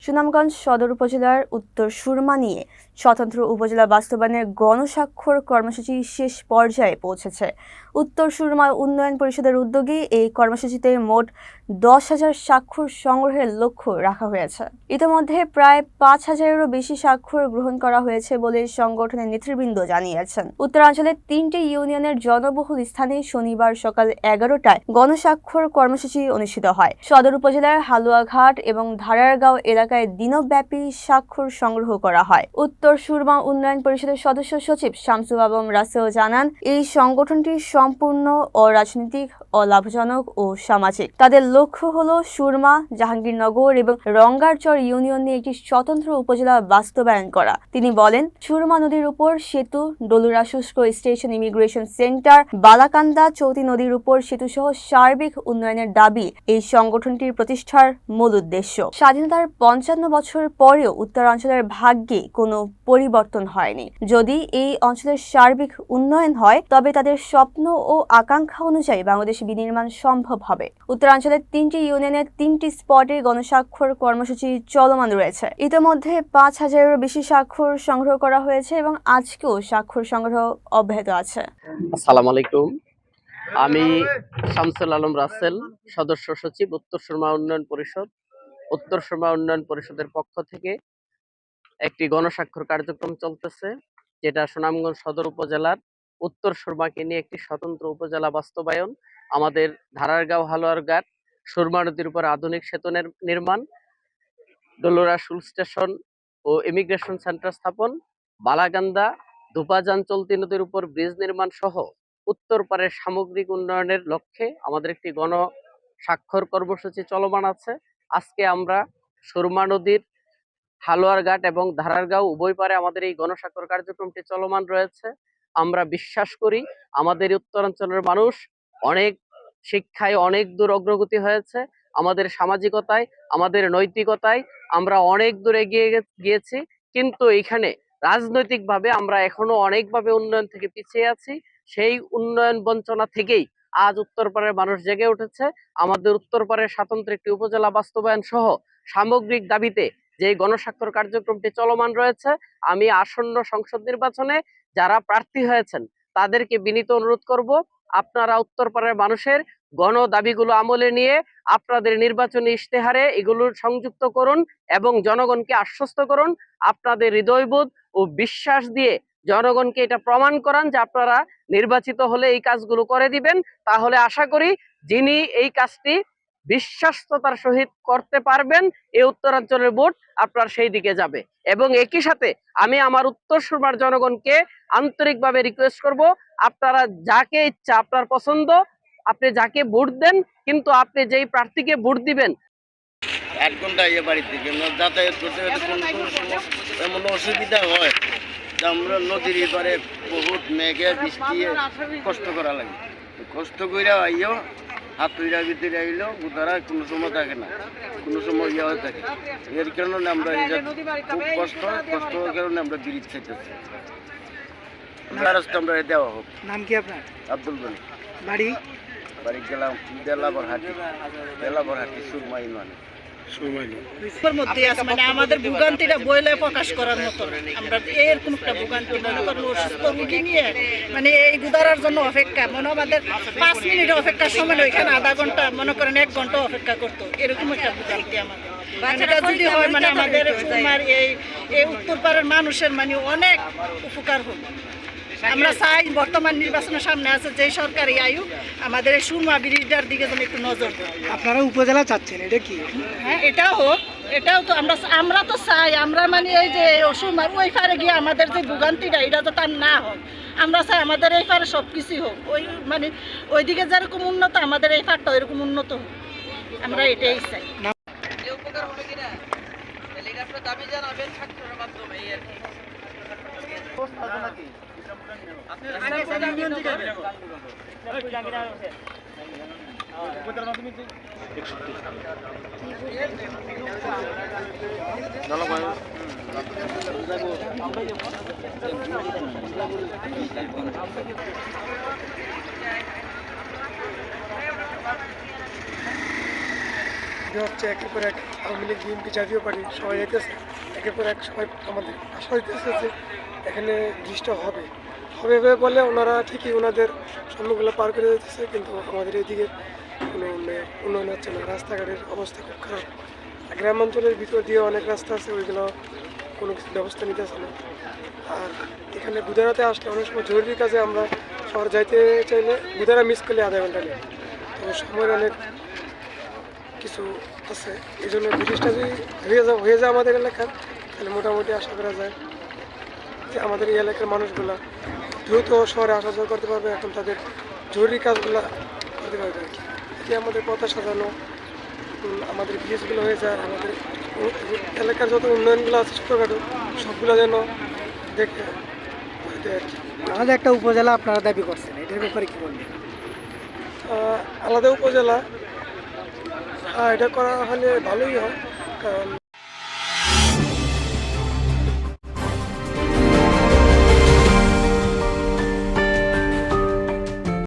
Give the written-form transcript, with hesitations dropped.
সুনামগঞ্জ সদর উপজেলার উত্তর সুরমা নিয়ে স্বতন্ত্র উপজেলা বাস্তবায়নের গণস্বাক্ষর কর্মসূচি শেষ পর্যায়ে পৌঁছেছে। উত্তর সুরমা উন্নয়ন পরিষদের উদ্যোগে এই কর্মসূচিতে মোট 10,000 স্বাক্ষর সংগ্রহের লক্ষ্য রাখা হয়েছে। ইতিমধ্যে প্রায় 5,000-এরও বেশি স্বাক্ষর গ্রহণ করা হয়েছে বলে সংগঠনের নেতৃবৃন্দ জানিয়েছেন। উত্তরাঞ্চলের 3টি ইউনিয়নের জনবহুল স্থানে শনিবার সকাল 11টায় গণস্বাক্ষর কর্মসূচি অনুষ্ঠিত হয়। সদর উপজেলার হালুয়াঘাট এবং ধারারগাঁও এলাকায় দিনব্যাপী স্বাক্ষর সংগ্রহ করা হয়। উত্তর সুরমা উন্নয়ন পরিষদের সদস্য সচিব শামসুল আলম রাসেল জানান, এই সংগঠনটি সম্পূর্ণ অরাজনৈতিক, অলাভজনক ও সামাজিক। তাদের লক্ষ্য হলো সুরমা, জাহাঙ্গীরনগর এবং রঙ্গারচর ইউনিয়ন নিয়ে একটি স্বতন্ত্র উপজেলা বাস্তবায়ন করা। তিনি বলেন, সুরমা নদীর উপর সেতু, ডলুরা শুষ্ক স্টেশন ইমিগ্রেশন সেন্টার, বালাকান্দা চৌতি নদীর উপর সেতু সহ সার্বিক উন্নয়নের দাবি এই সংগঠনটির প্রতিষ্ঠার মূল উদ্দেশ্য। স্বাধীনতার 55 বছর পরেও উত্তরাঞ্চলের ভাগ্যে কোনো পরিবর্তন হয়নি। যদি এই অঞ্চলের সার্বিক উন্নয়ন হয় তবে তাদের স্বপ্ন ও আকাঙ্ক্ষা অনুযায়ী বাংলাদেশ বিনির্মাণ সম্ভব হবে। উত্তরাঞ্চলের 3টি ইউনিয়নের 3টি স্পটে গণস্বাক্ষর কর্মসূচি চলমান রয়েছে। ইতিমধ্যে 5,000-এরও বেশি স্বাক্ষর সংগ্রহ করা হয়েছে এবং আজকেও স্বাক্ষর সংগ্রহ অব্যাহত আছে। আসসালামু আলাইকুম। আমি শামসুল আলম রাসেল, সদস্য সচিব, উত্তর সুরমা উন্নয়ন পরিষদ। উত্তর সুরমা উন্নয়ন পরিষদের পক্ষ থেকে একটি গণস্বাক্ষর কার্যক্রম চলতেছে, যেটা সুনামগঞ্জ সদর উপজেলার উত্তর সুরমাকে নিয়ে একটি স্বতন্ত্র উপজেলা বাস্তবায়ন। আমাদের ধারারগাঁও হালুয়ারঘাট সুরমা নদীর উপর আধুনিক সেতু নির্মাণ, ডলুরা শুল স্টেশন ও ইমিগ্রেশন সেন্টার স্থাপন, বালাকান্দা ধুপাজান চলতি নদীর উপর ব্রিজ নির্মাণ সহ উত্তর পারের সামগ্রিক উন্নয়নের লক্ষ্যে আমাদের একটি গণস্বাক্ষর কর্মসূচি চলমান আছে। আজকে আমরা সুরমা নদীর হালুয়ারঘাট এবং ধারারগাঁও উভয় পারে আমাদের এই গণস্বাক্ষর কার্যক্রমটি চলমান রয়েছে। আমরা বিশ্বাস করি আমাদের উত্তরাঞ্চলের মানুষ অনেক শিক্ষায় অনেক দূর অগ্রগতি হয়েছে। আমাদের সামাজিকতায়, আমাদের নৈতিকতায় আমরা অনেক দূর এগিয়ে গিয়েছি, কিন্তু এখানে রাজনৈতিকভাবে আমরা এখনো অনেকভাবে উন্নয়ন থেকে পিছিয়ে আছি। সেই উন্নয়ন বঞ্চনা থেকেই আজ উত্তরপাড়ের মানুষ জেগে উঠেছে। আমাদের উত্তরপাড়ের স্বতন্ত্র একটি উপজেলা বাস্তবায়ন সহ সামগ্রিক দাবিতে যে গণস্বাক্ষর কার্যক্রমটি চলমান রয়েছে, আমি আসন্ন সংসদ নির্বাচনে যারা প্রার্থী হয়েছেন তাদেরকে বিনীত অনুরোধ করব, আপনারা উত্তরপাড়ার মানুষের গণ দাবিগুলো আমলে নিয়ে আপনাদের নির্বাচনী ইশতেহারে এগুলো সংযুক্ত করুন এবং জনগণকে আশ্বস্ত করুন। আপনাদের হৃদয়বোধ ও বিশ্বাস দিয়ে জনগণকে এটা প্রমাণ করান যে আপনারা নির্বাচিত হলে এই কাজগুলো করে দিবেন। তাহলে আশা করি যিনি এই কাজটি বিশ্বাসতার সহিত করতে পারবেন, এই উত্তরাঞ্চলের ভোট আপনার সেই দিকে যাবে। এবং একই সাথে আমি আমার উত্তর সুরমার জনগণকে আন্তরিকভাবে রিকোয়েস্ট করব, আপনারা যাকে ইচ্ছা, আপনার পছন্দ, আপনি যাকে ভোট দেন, কিন্তু আপনি যেই প্রার্থীকে ভোট দিবেন 1 ঘন্টা বাড়ি থেকে যাতায়াত করতে এমন অসুবিধা হয়, আমরা নদীর এবারে বহুত মেঘে বৃষ্টি কষ্ট করা লাগে। কষ্ট করে আইও হাত তৈরা ভিতরে আইলো তারা কোনো সময় থাকে না, কোনো সময় হয়ে থাকে। এর কারণে আমরা খুব কষ্ট কারণে আমরা ব্রিজ চাইতেছি, রাস্তা আমরা দেওয়া হোক। নাম কি আপনার? আব্দুল গনি। বাড়ি গেলাম দেলাবরহাটি সুরমা ইউনিয়নে। আমাদের ভোগান্তিটা বইলে প্রকাশ করার মতো, আমরা এরকম একটা ভোগান্তি মনে করেন অসুস্থ রুগী নিয়ে এই গুদারার জন্য অপেক্ষা, আমাদের 5 মিনিট অপেক্ষার সময় ওইখানে আধা ঘন্টা, মনে করেন 1 ঘন্টা অপেক্ষা করতো, এরকম একটা ভোগান্তি আমাদের। এটা যদি হয় আমাদের এই উত্তরপাড়ার মানুষের অনেক উপকার হবে। আমরা চাই বর্তমান নির্বাচনের সামনে আছে যে সরকারি আয়ু আমাদের এই সুরমা ব্রিজটার দিকে যেন একটু নজর দেয়। আপনারা উপজেলা চাচ্ছেন, এটা কি? হ্যাঁ, এটাও হোক, এটাও তো আমরা তো চাই, আমরা এই যে সুরমার ওই পারে গিয়ে আমাদের যে ভোগান্তিটা এটা তো তার না হোক। আমরা চাই আমাদের এই পারে সব কিছুই হোক, ওই ওইদিকে যেরকম উন্নত আমাদের এই পারটা ওইরকম উন্নত হোক, আমরা এটাই চাই। উপকার হবে কিনা দাবি জানাবেন স্বাক্ষরের মাধ্যমে। এটা হচ্ছে একের পর এক আওয়ামী লীগ বিএনপি জাতীয় পার্টি সবাই যেতেছে, একের পর এক সবাই আমাদের আশা দিতেছে যে এখানে ব্রিজটা হবে হবে হবে বলে ওনারা ঠিকই ওনাদের সম্মুখগুলো পার করে দিতেছে, কিন্তু আমাদের এইদিকে কোনো উন্নয়ন হচ্ছে না। রাস্তাঘাটের অবস্থা খুব খারাপ। গ্রামাঞ্চলের ভিতর দিয়ে অনেক রাস্তা আছে, ওইগুলো কোনো কিছু ব্যবস্থা নিতেছে না। আর এখানে গুদারাতে আসলে অনেক সময় জরুরি কাজে আমরা শহর যাইতে চাইলে গুদারা মিস করলে আধা ঘন্টা নেই, তো সময়ের অনেক কিছু আছে। এই জন্য ব্রিটিশটা যদি হয়ে যায় আমাদের এলাকার, তাহলে মোটামুটি আশা করা যায় যে আমাদের এই এলাকার মানুষগুলা দ্রুত শহরে আসা যাওয়া করতে পারবে, এখন তাদের জরুরি কাজগুলো করতে পারবে আর কি। এটি আমাদের পথা সাজানো, আমাদের ব্রিজগুলো হয়ে যায়, আমাদের এলাকার যত উন্নয়নগুলো আছে ছোটোখাটো সবগুলো যেন দেখে দেয় আর কি। আলাদা একটা উপজেলা আপনারা দাবি করছেন, এটার ব্যাপারে কি বলবেন? আলাদা উপজেলা এটা করা হলে ভালোই হয়, কারণ